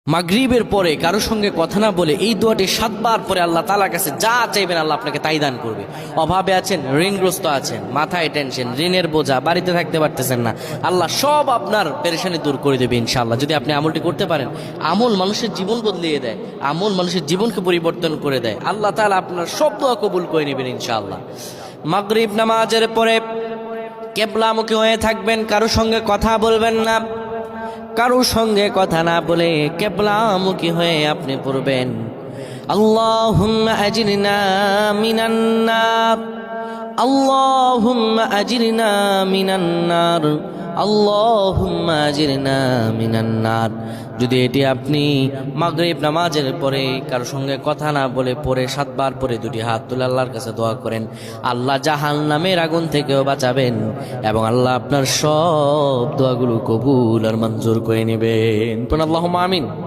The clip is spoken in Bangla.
মাগরিবের পরে কারো সঙ্গে কথা না বলে এই দোয়াটি 7 বার পরে আল্লাহ তাআলার কাছে যা চাইবেন আল্লাহ আপনাকে তাই দান করবে। অভাবে আছেন, ঋণগ্রস্ত আছেন, মাথায় টেনশন, ঋণের বোঝা, বাড়িতে থাকতে পারতেছেন না, আল্লাহ সব আপনার পেরেশানি দূর করে দেবে ইনশাআল্লাহ। যদি আপনি আমলটি করতে পারেন, আমল মানুষের জীবন বদলিয়ে দেয়, আমল মানুষের জীবনকে পরিবর্তন করে দেয়। আল্লাহ তাআলা আপনার সব দোয়া কবুল করে নেবেন ইনশাআল্লাহ। মাগরিব নামাজের পরে কিবলামুখী হয়ে থাকবেন, কারো সঙ্গে কথা বলবেন না, কারো সঙ্গে কথা না বলে কিবলামুখী হয়ে আপনি পড়বেন আল্লাহুম্মা আজিরনা মিনান নার, আল্লাহুম্মা আজিরনা মিনান নার, আল্লাহুম্মা আজিরনা মিনান নার। যদি এটি আপনি মাগরিব নামাজের পরে কারো সঙ্গে কথা না বলে পড়ে 7 বার পরে দুটি হাত তুলে আল্লাহর কাছে দোয়া করেন, আল্লাহ জাহান্নামের আগুন থেকেও বাঁচাবেন এবং আল্লাহ আপনার সব দোয়াগুলো কবুল আর মঞ্জুর করে নেবেন। আল্লাহুম্মা আমিন।